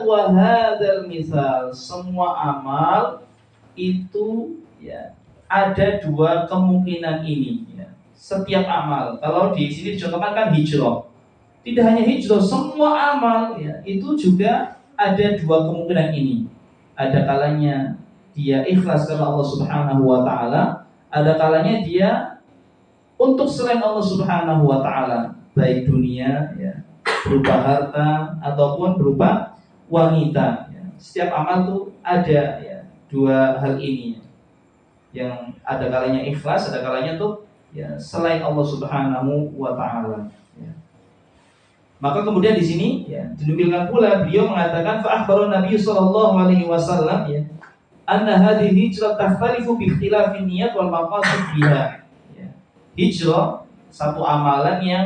wa hadzal misal, semua amal itu ya ada dua kemungkinan ini ya. Setiap amal, kalau di sini dicontohkan kan hijrah. Tidak hanya hijrah, semua amal ya, itu juga ada dua kemungkinan ini. Ada kalanya dia ikhlas karena Allah Subhanahu wa taala, ada kalanya dia untuk selain Allah Subhanahu wa taala, baik dunia ya, berupa harta ataupun berupa wanita ya. Setiap amal tuh ada ya dua hal ini, yang ada kalanya ikhlas, ada kalanya tuh ya selain Allah Subhanahu wa taala ya. Maka kemudian di sini ya dinukilkan pula beliau mengatakan fa akhbaru Nabi sallallahu alaihi wasallam ya anna hadhihi hijrah takhtalifu bi ikhtilafin niyat wal maqasid biha ya. Hijrah satu amalan yang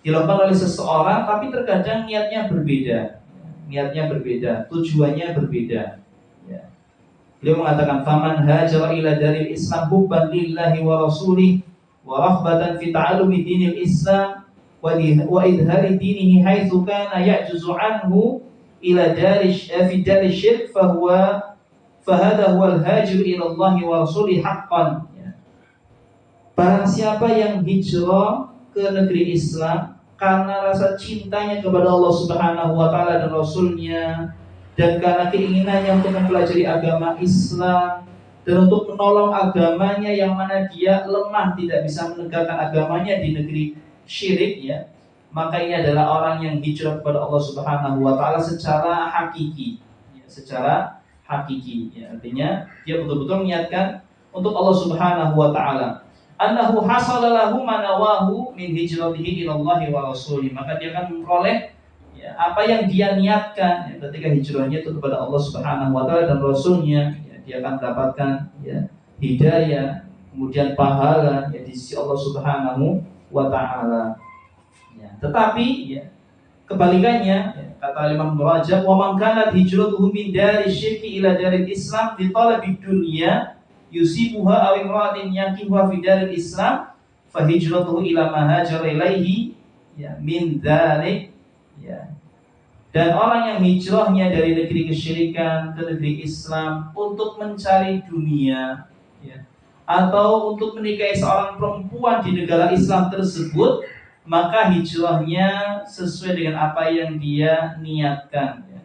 dilakukan oleh seseorang tapi terkadang niatnya berbeda. Niatnya berbeda, tujuannya berbeda ya. Beliau mengatakan faman hajara ila daril Islam hubban lillahi wa rasulih wa rahbatan fi ta'allumi dinil Islam wa idhari dinihi haitsu kana ya'juzu anhu ila fi dari syirk fahada huwal hajir ila Allah wa rasulih haqqan ya. Barang siapa yang hijrah ke negeri Islam karena rasa cintanya kepada Allah Subhanahu wa taala dan rasulnya, dan karena keinginannya untuk mempelajari agama Islam dan untuk menolong agamanya yang mana dia lemah, tidak bisa menegakkan agamanya di negeri syirik ya, maka ini adalah orang yang hijrah kepada Allah Subhanahu wa taala secara hakiki ya, secara hakiki ya. Artinya dia betul-betul niatkan untuk Allah Subhanahu wa taala. Annahu hasala lahu manawahu min hijratihi ila Allah wa rasulih, maka dia akan memperoleh ya, apa yang dia niatkan ya, ketika hijrahnya itu kepada Allah Subhanahu wa taala dan rasulnya ya, dia akan mendapatkan ya hidayah, kemudian pahala ya di sisi Allah Subhanahu wa ta'ala ya. Tetapi ya, kebalikannya ya, kata Imam Rajab wa man kanat hijratuhu min dari syirki ila dari Islam li talabi dunya yusibuha aw imra'atin yaqihuha fi daril Islam fa hijratuhu ila ma hajara ilaihi ya min dzalik ya. Dan orang yang hijrahnya dari negeri kesyirikan ke negeri Islam untuk mencari dunia ya, atau untuk menikahi seorang perempuan di negara Islam tersebut, maka hijrahnya sesuai dengan apa yang dia niatkan ya.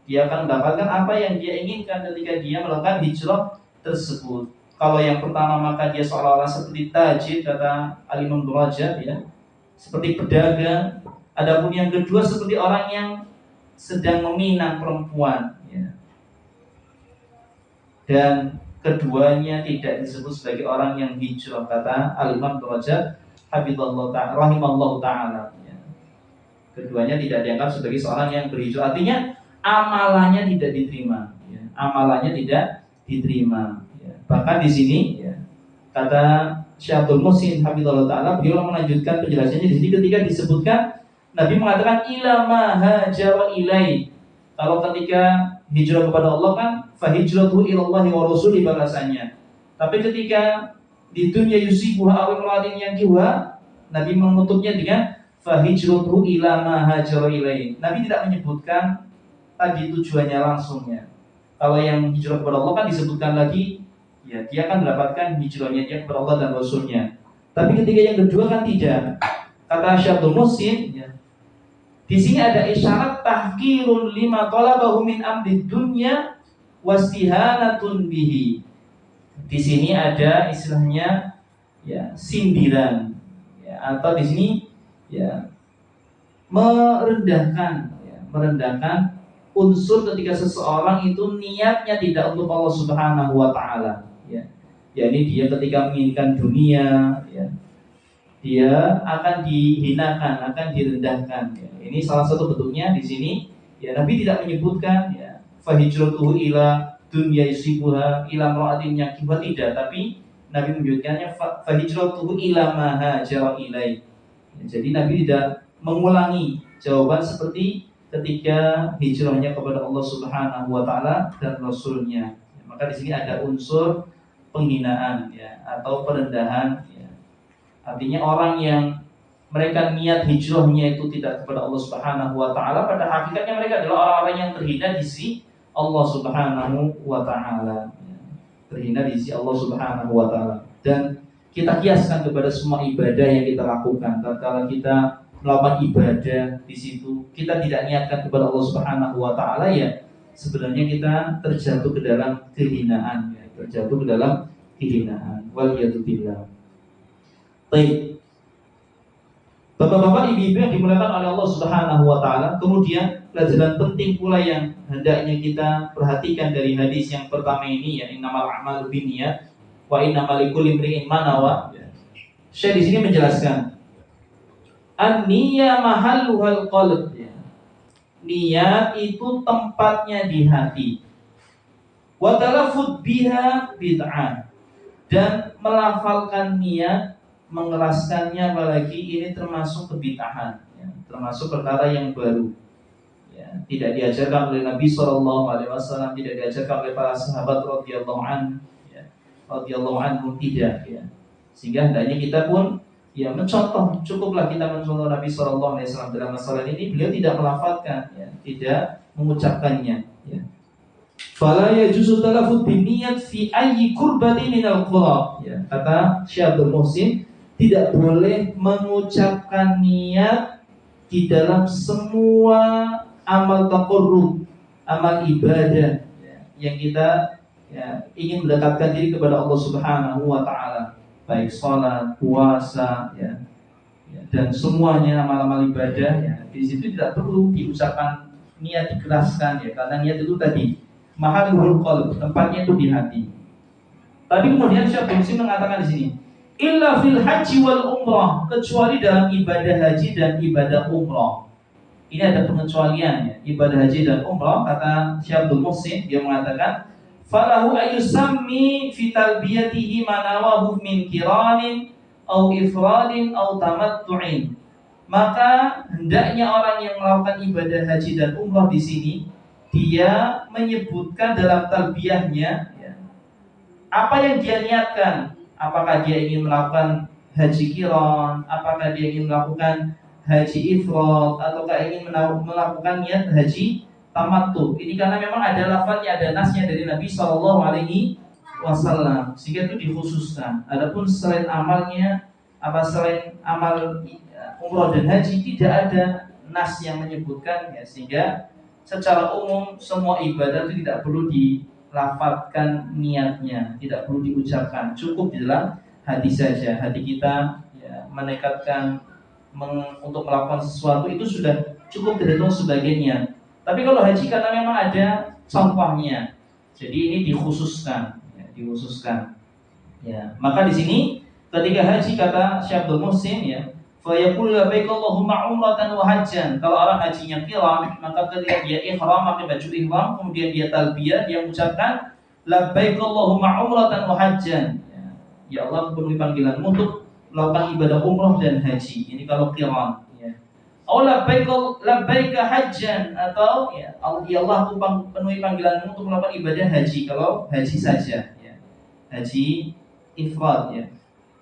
Dia akan mendapatkan apa yang dia inginkan ketika dia melakukan hijrah tersebut. Kalau yang pertama maka dia seolah-olah seperti tajir, kata Al-Imam Rajab ya, seperti pedagang. Adapun yang kedua seperti orang yang sedang meminang perempuan ya. Dan keduanya tidak disebut sebagai orang yang hijrah, kata Al-Imam Rajab hafizallahu ta'ala rahimallahu ta'ala ya. Keduanya tidak dianggap sebagai seorang yang berhijrah. Artinya amalannya tidak diterima ya. Amalannya tidak diterima ya. Bahkan di sini ya, kata Syekh Abdul Muhsin hafizallahu ta'ala, beliau melanjutkan penjelasannya di sini ketika disebutkan Nabi mengatakan ilama hajara ilai. Kalau ketika hijrah kepada Allah kan fa hijratuhu ilallahi wa rasulih balasannya. Tapi ketika di dunia yusibuha aw imra'atin yankihuha, Nabi menutupnya dengan fa hijratuhu ila ma hajara ilai. Nabi tidak menyebutkan tadi tujuannya langsungnya. Kalau yang hijrah kepada Allah kan disebutkan lagi ya, dia akan mendapatkan hijrahnya dia kepada Allah dan rasulnya. Tapi ketika yang kedua kan tidak. Kata Syekh Abdul Muhsin ya, di sini ada isyarat tahqirun lima talabahu min amri dunya wastihanatun bihi. Di sini ada istilahnya ya sindiran ya, atau di sini ya merendahkan unsur ketika seseorang itu niatnya tidak untuk Allah Subhanahu wa taala ya. Jadi dia ketika menginginkan dunia ya, dia akan dihinakan, akan direndahkan ya. Ini salah satu bentuknya di sini ya. Nabi tidak menyebutkan ya fa hijratuhu ila dunya yusibuha ila mar'atin yaqibuha, tidak, tapi Nabi menyebutkannya fa hijratuhu ila ma hajara ilai ya. Jadi Nabi tidak mengulangi jawaban seperti ketika hijrahnya kepada Allah Subhanahu wa taala dan rasulnya ya. Maka di sini ada unsur penghinaan ya, atau perendahan ya. Artinya orang yang mereka niat hijrahnya itu tidak kepada Allah Subhanahu wa taala, pada hakikatnya mereka adalah orang-orang yang terhina di sisi Allah Subhanahu wa taala. Terhina di sisi Allah Subhanahu wa taala. Dan kita kiaskan kepada semua ibadah yang kita lakukan. Tatkala kita melakukan ibadah di situ, kita tidak niatkan kepada Allah Subhanahu wa taala, ya sebenarnya kita terjatuh ke dalam kehinaan, ya, terjatuh ke dalam kehinaan. Waliyadzubillah. Baik. Bapak-bapak, ibu-ibu yang dimuliakan oleh Allah Subhanahu wa taala, kemudian pelajaran penting pula yang hendaknya kita perhatikan dari hadis yang pertama ini, ya innamal a'malu binniyat wa innamal likulli imri'in ma nawa. Syekh di sini menjelaskan an-niyya mahalluhal qalb, ya. Niat itu tempatnya di hati. Wa talaffuz biha bid'ah. Dan melafalkan niat, mengeraskannya apalagi, ini termasuk kebid'ahan, ya, termasuk perkara yang baru, ya, tidak diajarkan oleh Nabi SAW, tidak diajarkan oleh para sahabat radhiyallahu anhu, ya, radhiyallahu anhu, tidak, ya. Sehingga hendaknya kita pun ya mencontoh, cukuplah kita mencontoh Nabi SAW dalam masalah ini. Beliau tidak melafalkan, ya, tidak mengucapkannya, ya. Fala yajuzu talaffuz binniyat fi ayyi qurbati minal qurab, ya, kata Syekh Abdul Muhsin, tidak boleh mengucapkan niat di dalam semua amal taqarrub, amal ibadah, ya, yang kita, ya, ingin mendekatkan diri kepada Allah Subhanahu wa taala, baik salat, puasa, ya, ya, dan semuanya amal-amal ibadah, ya, di situ tidak perlu diucapkan niat, dikeraskan, ya, karena niat itu tadi mahalul qalb, tempatnya itu di hati. Tapi kemudian Syekh Muslim mengatakan di sini, illa fil haji wal umrah, kecuali dalam ibadah haji dan ibadah umrah. Ini ada pengecualian, ya, ibadah haji dan umrah. Kata Syekh Muslim, dia mengatakan falahu ayyusammi fi talbiyatihi manawahu min kiranin au ifradin au tamattu'in. Maka hendaknya orang yang melakukan ibadah haji dan umrah di sini, dia menyebutkan dalam talbiyahnya, ya, apa yang dia niatkan. Apakah dia ingin melakukan haji qiran, apakah dia ingin melakukan haji ifrad, ataukah ingin melakukan niat haji tamattu. Ini karena memang ada lafaznya, ada nasnya dari Nabi SAW, sehingga itu dikhususkan. Adapun selain amalnya, selain amal umrah dan haji, tidak ada nas yang menyebutkan, ya, sehingga secara umum semua ibadah itu tidak perlu dilafadzkan niatnya, tidak perlu diucapkan, cukup di dalam hati saja. Hati kita, ya, menekatkan untuk melakukan sesuatu itu sudah cukup terhitung sebagai niat. Tapi kalau haji karena memang ada contohnya, jadi ini dikhususkan, ya, dikhususkan. Ya, maka di sini ketika haji, kata Syekh Abdul Muhsin, ya, fa yaqulu labbaik Allahumma umratan wa hajjan. Kalau orang hajinya qiran, maka ketika dia ihram, pakai baju ihram, kemudian dia talbiyah, dia mengucapkan labbaik Allahumma umratan wa hajjan. Ya Allah, penuhi panggilanmu untuk melakukan ibadah umrah dan haji. Ini kalau qiran, ya. Atau labbaik hajjan, atau ya Allah, aku penuhi panggilanmu untuk melakukan ibadah haji, kalau haji saja, ya. Haji ifrad, ya.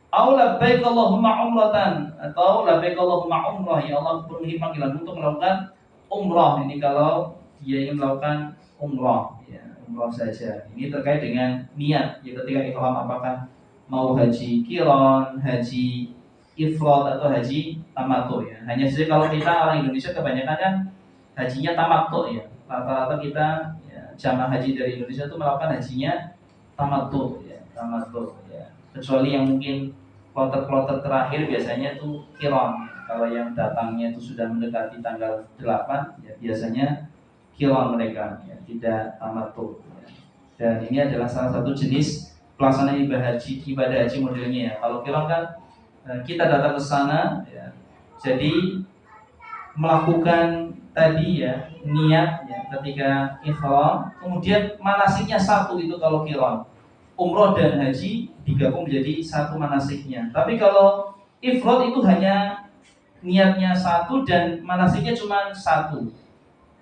Atau labbaik Allahumma umratan, atau labbaik Allahumma umrah, ya Allah, penuhi panggilan untuk melakukan umrah. Ini kalau dia ingin melakukan umrah, ya, umrah saja. Ini terkait dengan niat, ya, ketika ihram, apakah mau haji qiran, haji ifrad, atau haji tamattu, ya. Hanya saja kalau kita orang Indonesia kebanyakan kan hajinya tamattu, ya. Rata-rata kita, ya, jamaah haji dari Indonesia itu melakukan hajinya tamattu, ya, tamattu, ya. Kecuali yang mungkin kloter-kloter terakhir biasanya itu qiran. Kalau yang datangnya itu sudah mendekati tanggal 8, ya, biasanya qiran mereka, ya, tidak tamattu, ya. Dan ini adalah salah satu jenis pelaksanaan ibadah haji modelnya, ya. Kalau qiran kan kita datang ke sana, ya, jadi melakukan tadi, ya, niat, ya, ketika ihram, kemudian manasiknya satu, itu kalau qiran. Umroh dan haji digabung menjadi satu manasiknya. Tapi kalau ifrad itu hanya niatnya satu dan manasiknya cuma satu.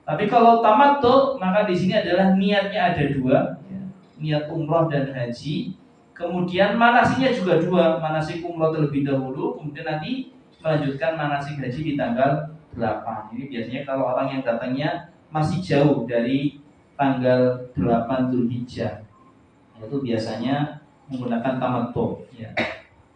Tapi kalau tamattu, maka di sini adalah niatnya ada dua, ya, niat umroh dan haji. Kemudian manasiknya juga dua, manasik umroh terlebih dahulu, kemudian nanti melanjutkan manasik haji di tanggal 8. Ini biasanya kalau orang yang datangnya masih jauh dari tanggal 8 Dzulhijjah, itu biasanya menggunakan tamattu ya.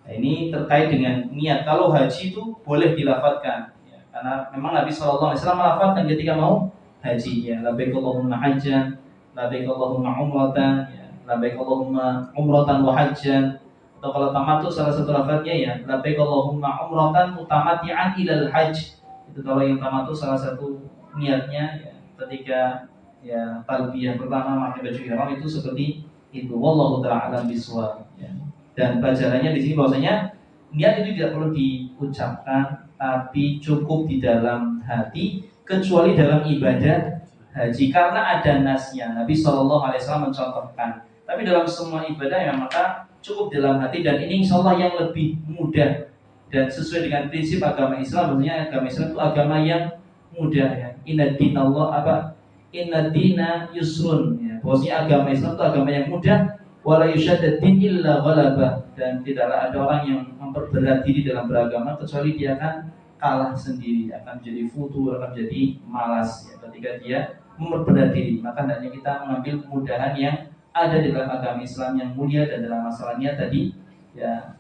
Nah, ini terkait dengan niat. Kalau haji itu boleh dilafadzkan ya, karena memang Nabi SAW melafadzkan ketika mau haji ya, labbaik Allahumma hajjan, labbaik Allahumma umratan ya, labbaik Allahumma umratan wa hajjan. Atau kalau tamattu salah satu lafadznya ya, labbaik Allahumma umratan mutamatti'an ilal hajj. Itu kalau yang tamattu salah satu niatnya ya, ketika ya talbiyah pertama pakai baju ihram itu seperti itu. Wallahu ta'ala alam bisawab ya. Dan pelajarannya di sini bahwasanya niat itu tidak perlu diucapkan, tapi cukup di dalam hati, kecuali dalam ibadah haji karena ada nasnya. Nabi SAW mencontohkan. Tapi dalam semua ibadah ya maka cukup dalam hati, dan ini insya Allah yang lebih mudah dan sesuai dengan prinsip agama Islam. Maksudnya agama Islam itu agama yang mudah ya. Inna dina yusrun ya. Bahwasanya agama Islam itu agama yang mudah, wala yushaddatin illa ghalabah, dan tidaklah ada orang yang memperberat diri dalam beragama kecuali dia akan kalah sendiri, akan menjadi futur, akan menjadi malas ya, ketika dia memperberat diri. Maka hendaknya kita mengambil kemudahan yang ada di dalam agama Islam yang mulia. Dan dalam masalahnya tadi ya,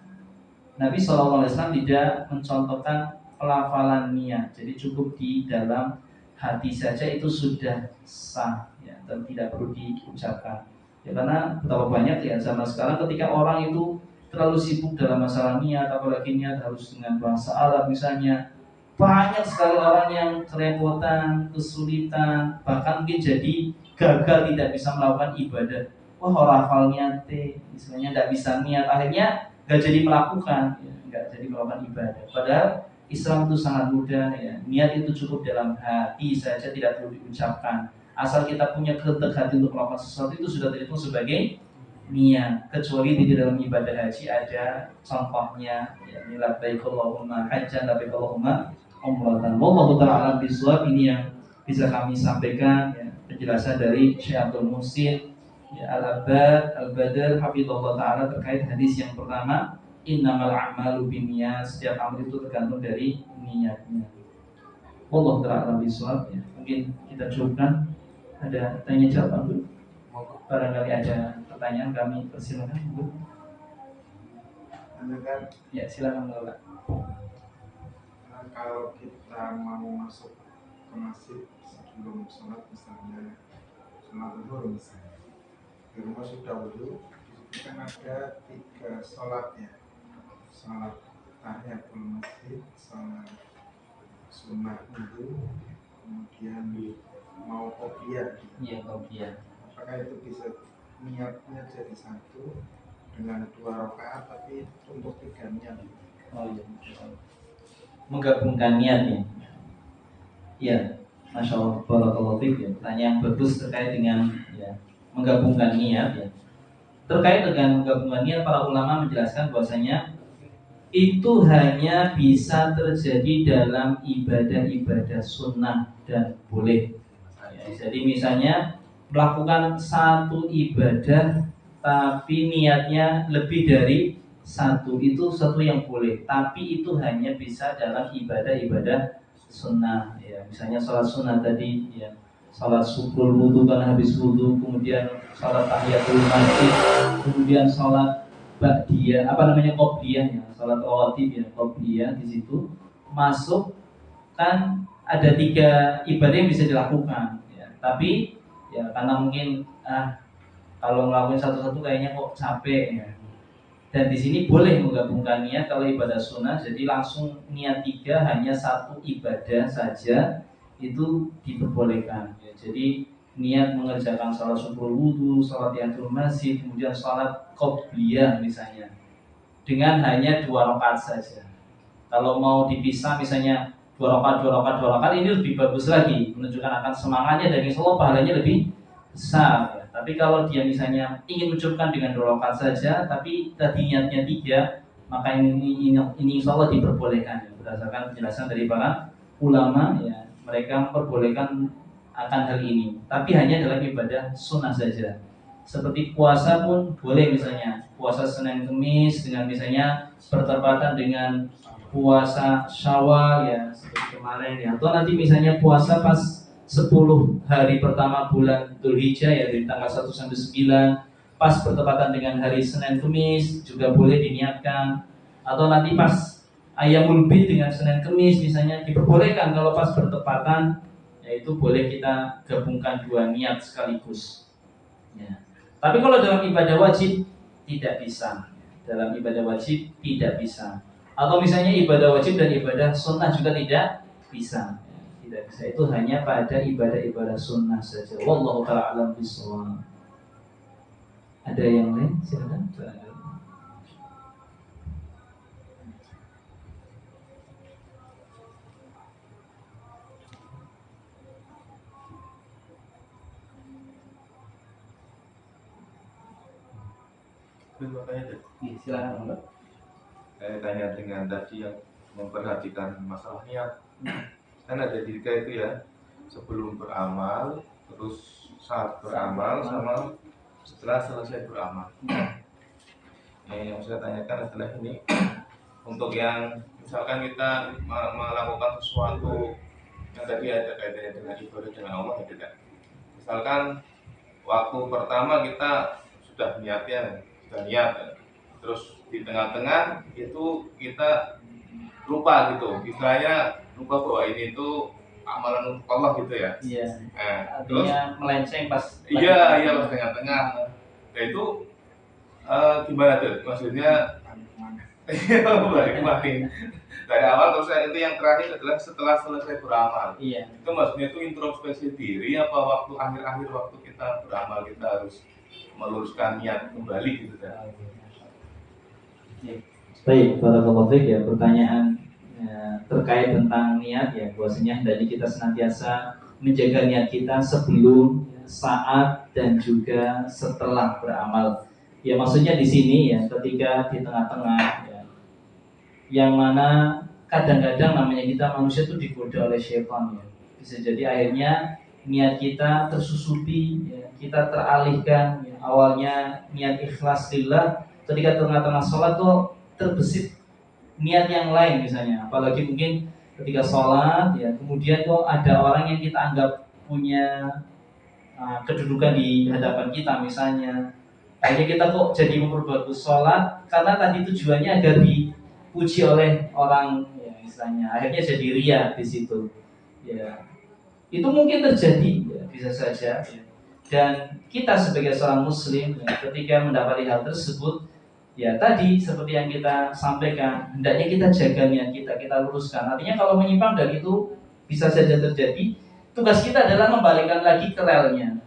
Nabi SAW tidak mencontohkan pelafalan niat, jadi cukup di dalam hati saja itu sudah sah ya, dan tidak perlu diucapkan ya. Karena betapa banyak ya zaman sekarang ketika orang itu terlalu sibuk dalam masalah niat, apalagi niat harus dengan bahasa Arab misalnya, banyak sekali orang yang kerepotan, kesulitan, bahkan mungkin jadi gagal, tidak bisa melakukan ibadah. Wah, orang hafal niate, misalnya tidak bisa niat, akhirnya nggak jadi melakukan, ya, nggak jadi melakukan ibadah. Padahal Islam itu sangat mudah ya. Niat itu cukup dalam hati saja, tidak perlu diucapkan. Asal kita punya kehendak hati untuk melakukan sesuatu, itu sudah terhitung sebagai niat. Kecuali di dalam ibadah haji ada contohnya ya, labbaik Allahumma hajjan, labbaik Allahumma umratan. Wallahu ta'ala bishawab. Ini yang bisa kami sampaikan ya, penjelasan dari Syekh Abdul Muhsin ya, Al-Abbad Al-Badr hafizahullah ta'ala terkait hadis yang pertama, innamal a'malu binniyat, setiap amal itu tergantung dari niatnya. Wallahu ta'ala bishawab ya. Mungkin kita cukupkan. Ada tanya jawab dulu. Barangkali ada pertanyaan, kami persilakan Bu. Ya, silakan Bapak. Kalau kita mau masuk ke masjid sebelum sholat, misalnya sholat zuhur misalnya, di rumah sudah wudhu, kan ada 3 sholat ya, sholat tahiyatul masjid, sholat sunnah wudhu, kemudian mau qobliyah. Iya, qobliyah. Apakah itu bisa niatnya jadi satu dengan 2 rakaat, tapi untuk 3 niat? Oh iya, menggabungkan niatnya. Ya, Masya Allah, barakallahu fiik ya. Pertanyaan bagus terkait dengan ya, menggabungkan niat ya. Terkait dengan menggabungkan niat, para ulama menjelaskan bahwasanya itu hanya bisa terjadi dalam ibadah-ibadah sunnah dan boleh ya. Jadi misalnya melakukan satu ibadah tapi niatnya lebih dari satu, itu satu yang boleh, tapi itu hanya bisa dalam ibadah-ibadah sunnah ya. Misalnya sholat sunnah tadi ya, sholat subuh wudu kan habis wudu, kemudian sholat tahiyatul masjid, kemudian sholat ba'diyah, apa namanya, qobliyah ya, sholat rawatib ya, qobliyah. Di situ masuk kan ada 3 ibadah yang bisa dilakukan ya. Tapi ya karena mungkin kalau ngelakuin satu-satu kayaknya kok capek ya. Dan di sini boleh menggabungkan niat kalau ibadah sunnah, jadi langsung niat 3, hanya satu ibadah saja itu diperbolehkan ya. Jadi niat mengerjakan sholat subuh wudu, sholat tahiyatul masjid, kemudian sholat qobliyah misalnya, dengan hanya 2 rakaat saja. Kalau mau dipisah misalnya 2 rakaat, ini lebih bagus lagi, menunjukkan akan semangatnya, dan insya Allah pahalanya lebih besar ya. Tapi kalau dia misalnya ingin mencukupkan dengan 2 rakaat saja, tapi tadi niatnya 3, maka ini insya Allah diperbolehkan ya, berdasarkan penjelasan dari para ulama ya. Mereka memperbolehkan akan hal ini, tapi hanya dalam ibadah sunnah saja. Seperti puasa pun boleh, misalnya puasa Senin Kemis dengan misalnya bertepatan dengan puasa Syawal ya seperti kemarin ya, atau nanti misalnya puasa pas 10 hari pertama bulan Dzulhijjah ya dari tanggal 1 sampai 9 pas bertepatan dengan hari Senin Kamis juga boleh diniatkan, atau nanti pas Ayyamul Bid dengan Senin Kamis misalnya diperbolehkan kalau pas bertepatan, yaitu boleh kita gabungkan dua niat sekaligus ya. Tapi kalau dalam ibadah wajib tidak bisa, dalam ibadah wajib tidak bisa, atau misalnya ibadah wajib dan ibadah sunnah juga tidak bisa. Tidak bisa, itu hanya pada ibadah-ibadah sunnah saja. Wallahu ta'ala alam bishawab. Ada yang lain? Silakan. Ya, silakan. Saya tanya dengan tadi yang memperhatikan masalah niat. Kan ada di kita itu ya, sebelum beramal, terus saat beramal, sama setelah selesai beramal. Yang saya tanyakan adalah ini, untuk yang misalkan kita melakukan sesuatu yang tadi ada kaitannya dengan ibadah dengan Allah ya tidak. Misalkan waktu pertama kita sudah niat, terus di tengah-tengah itu kita lupa gitu, istilahnya lupa bahwa ini itu amalan untuk Allah gitu ya. Iya. Artinya terus melenceng pas. Iya pas tengah-tengah. Nah itu gimana tuh? Maksudnya balik kemarin dari awal terus itu yang terakhir adalah setelah selesai beramal. Iya. Itu maksudnya itu introspeksi diri apa waktu akhir-akhir waktu kita beramal kita harus meluruskan niat kembali gitu kan? Baik, barakallahu fiik ya, pertanyaan terkait tentang niat ya, bahwasanya hendaknya kita senantiasa menjaga niat kita sebelum, saat dan juga setelah beramal. Ya maksudnya di sini ya, ketika di tengah-tengah ya, yang mana kadang-kadang namanya kita manusia itu digoda oleh syaitan ya. Bisa jadi akhirnya niat kita tersusupi ya, kita teralihkan ya. Awalnya niat ikhlas lillah, ketika tengah-tengah sholat tuh terbesit niat yang lain misalnya, apalagi mungkin ketika sholat ya, kemudian kok ada orang yang kita anggap punya kedudukan di hadapan kita misalnya, akhirnya kita kok jadi memperbagus sholat karena tadi tujuannya agar dipuji oleh orang ya, misalnya akhirnya jadi ria di situ ya. Itu mungkin terjadi ya, bisa saja ya. Dan kita sebagai seorang muslim ya, ketika mendapati hal tersebut ya tadi seperti yang kita sampaikan, hendaknya kita jaga niat kita luruskan. Artinya kalau menyimpang dari itu bisa saja terjadi. Tugas kita adalah membalikkan lagi ke relnya.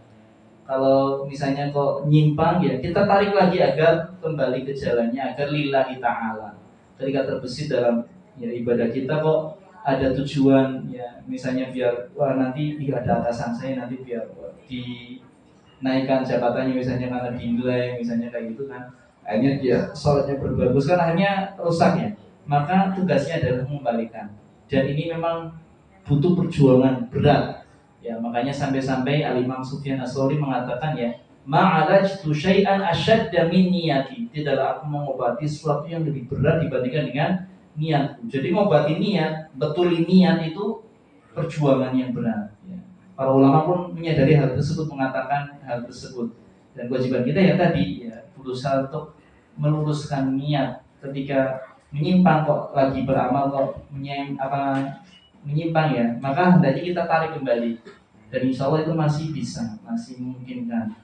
Kalau misalnya kok nyimpang ya kita tarik lagi agar kembali ke jalannya, agar lillahi ta'ala. Ketika terbesit dalam ya, ibadah kita kok ada tujuan ya, misalnya biar nanti ada atasan saya nanti biar dinaikkan jabatannya misalnya karena dinilai misalnya kayak gitu kan. Akhirnya dia sholatnya berbagus kan akhirnya rusak ya. Maka tugasnya adalah membalikan. Dan ini memang butuh perjuangan berat. Ya makanya sampai-sampai Al-Imam Sufyan Ats-Tsauri mengatakan ya, ma'alajtu syai'an asyadda min niyati. Tidaklah aku mengobati sesuatu yang lebih berat dibandingkan dengan niatku. Jadi mengobati niat, betulin niat itu perjuangan yang berat. Ya. Para ulama pun menyadari hal tersebut, mengatakan hal tersebut. Dan kewajiban kita ya tadi ya, berusaha untuk meluruskan niat. Ketika menyimpang kok lagi beramal kok menyimpang ya, maka hendaknya kita tarik kembali. Dan insya Allah itu masih bisa, masih memungkinkan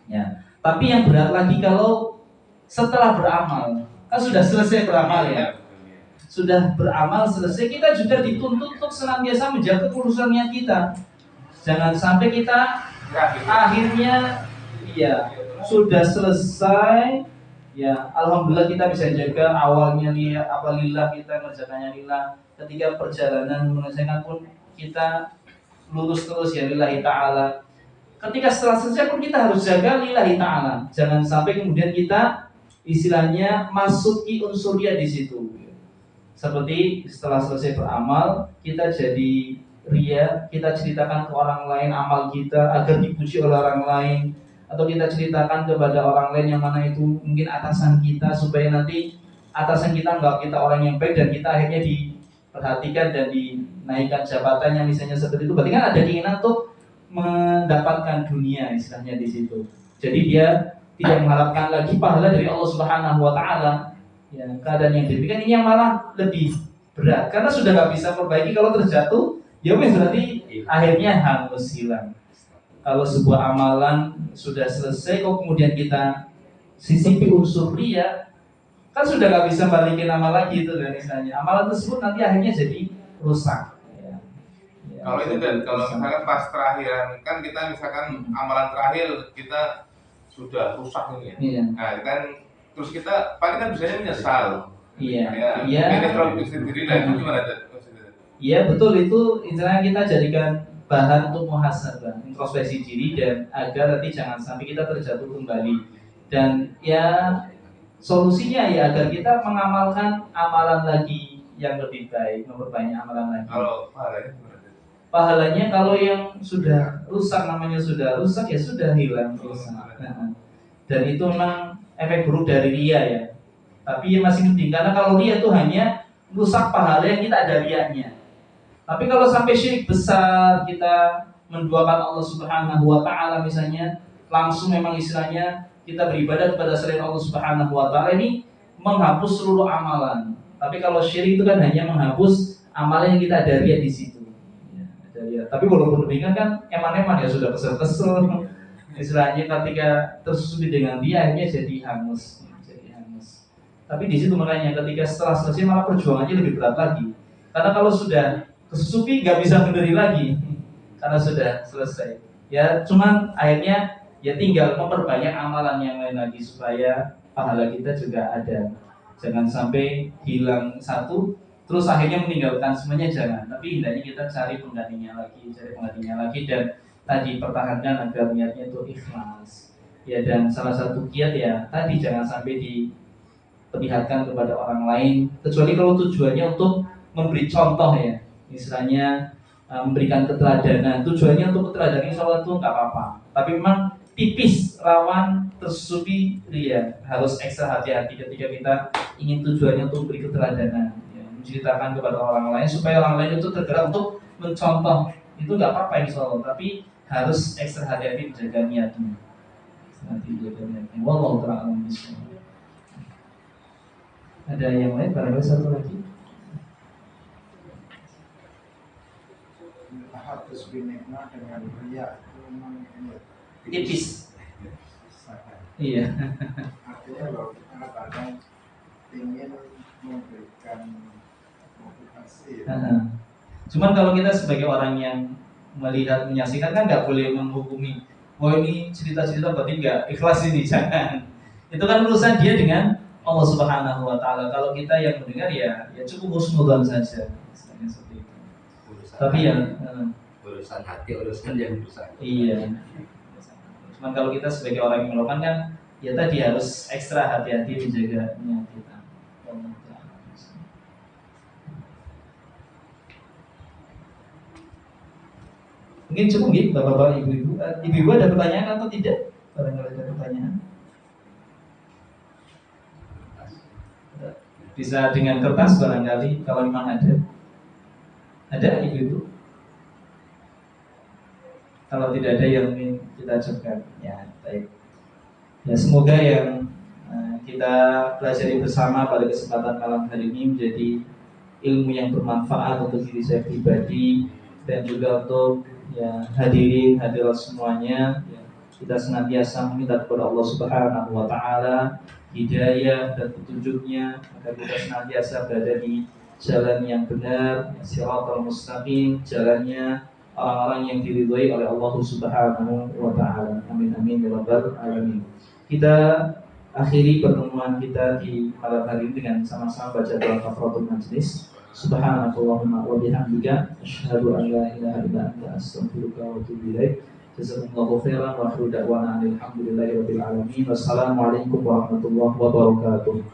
ya. Tapi yang berat lagi kalau setelah beramal, kan sudah selesai beramal ya, sudah beramal selesai, kita juga dituntut untuk senantiasa menjaga keurusan niat kita. Jangan sampai kita akhirnya ya sudah selesai ya, alhamdulillah kita bisa jaga awalnya niat apa lillah, kita ngerjakannya lillah. Ketika perjalanan menyelesaikan pun kita lurus terus ya lillahi ta'ala. Ketika setelah selesai pun kita harus jaga lillahi ta'ala. Jangan sampai kemudian kita istilahnya masuki unsurnya di situ. Seperti setelah selesai beramal kita jadi ria, kita ceritakan ke orang lain amal kita agar dipuji oleh orang lain, atau kita ceritakan kepada orang lain yang mana itu mungkin atasan kita supaya nanti atasan kita anggap kita orang yang baik dan kita akhirnya diperhatikan dan dinaikkan jabatannya misalnya seperti itu, berarti kan ada keinginan untuk mendapatkan dunia istilahnya di situ. Jadi dia tidak mengharapkan lagi pahala dari Allah Subhanahu wa taala. Ya, keadaan yang demikian ini yang malah lebih berat karena sudah nggak bisa perbaiki. Kalau terjatuh ya wes berarti akhirnya hangus hilang. Kalau sebuah amalan sudah selesai kok kemudian kita sisipi unsur ria, kan sudah nggak bisa balikin amal lagi itu kan misalnya. Amalan tersebut nanti akhirnya jadi rusak. Ya. Ya, kalau itu dan kalau misalkan pas terakhiran kan kita misalkan amalan terakhir kita sudah rusak ini ya. Iya. Nah kan terus kita paling kan biasanya menyesal. Iya. Ya, ini terlalu sendiri lah itu gimana tuh? Iya betul, itu istilahnya kita jadikan bahan untuk muhasabah, introspeksi diri dan agar nanti jangan sampai kita terjatuh kembali. Dan ya solusinya ya agar kita mengamalkan amalan lagi yang lebih baik, memperbanyak amalan lagi. Kalau pahalanya gimana tuh? Pahalanya kalau yang sudah rusak, namanya sudah rusak ya sudah hilang rusak. Dan itu memang efek buruk dari ria ya. Tapi ya masih mending karena kalau ria itu hanya rusak pahala yang kita ada riaknya. Tapi kalau sampai syirik besar, kita menduakan Allah Subhanahu wa taala misalnya, langsung memang istilahnya kita beribadah kepada selain Allah Subhanahu wa taala, ini menghapus seluruh amalan. Tapi kalau syirik itu kan hanya menghapus amalan yang kita ada riya di situ. Ya, ada riya. Tapi walaupun demikian kan eman-eman ya sudah kesel-kesel. Istilahnya ketika tersusupi dengan dia akhirnya jadi hangus. Tapi di situ makanya ketika setelah selesai malah perjuangannya lebih berat lagi. Karena kalau sudah kesusupi nggak bisa benerin lagi karena sudah selesai. Ya cuman akhirnya ya tinggal memperbanyak amalan yang lain lagi supaya pahala kita juga ada. Jangan sampai hilang satu terus akhirnya meninggalkan semuanya, jangan. Tapi hendaknya kita cari penggantinya lagi dan tadi pertahankan agar niatnya itu ikhlas. Ya dan salah satu kiat ya tadi jangan sampai diperlihatkan kepada orang lain kecuali kalau tujuannya untuk memberi contoh ya. Misalnya memberikan keteladanan, tujuannya untuk keteladanan insya Allah itu nggak apa-apa. Tapi memang tipis rawan tersusupi ria, harus ekstra hati-hati ketika kita ingin tujuannya untuk memberi keteladanan, ya, menceritakan kepada orang lain supaya orang lain itu tergerak untuk mencontoh. Itu nggak apa-apa insya Allah, tapi harus ekstra hati-hati menjaga niatnya. Wallahu ta'ala a'lam. Ada yang lain? Barangkali satu lagi. Harus binikmah dengan ria itu memang Tipis. Iya. Artinya kalau kita kadang ingin memberikan motivasi. Cuman kalau kita sebagai orang yang melihat menyaksikan kan nggak boleh menghukumi. Oh ini cerita-cerita berarti nggak ikhlas ini, jangan. Itu kan urusan dia dengan Allah Subhanahu Wa Taala. Kalau kita yang mendengar ya cukup husnudzon saja. Seperti itu. Tapi ya urusan hati, urusan yang rusak. Iya. Cuman kalau kita sebagai orang yang melakukan kan ya tadi harus ekstra hati-hati menjaga niat kita. Mungkin cukup gitu Bapak-bapak, Ibu-ibu. Ibu-ibu ada pertanyaan atau tidak? Barangkali ada pertanyaan. Bisa dengan kertas barangkali kalau memang ada. Ada Ibu-ibu? Kalau tidak ada yang ingin kita ucapkan, ya baik. Ya semoga yang kita pelajari bersama pada kesempatan malam hari ini menjadi ilmu yang bermanfaat untuk diri saya pribadi dan juga untuk ya hadirat semuanya. Ya, kita senantiasa meminta kepada Allah Subhanahu Wa Taala hidayah dan petunjuknya agar kita senantiasa berada di jalan yang benar, siratal mustaqim, jalannya orang-orang yang diridhai oleh Allah Subhanahu wa taala. Amin amin ya rabbal alamin. Kita akhiri pertemuan kita di malam hari ini dengan sama-sama baca doa kafaratul majlis. Subhanakallahumma wa bihamdika asyhadu an la ilaha illa anta astaghfiruka wa atubu ilaik. Jazakumullahu khairan wa akhiru da'wana alhamdulillahi rabbil alamin. Wassalamualaikum warahmatullahi wabarakatuh.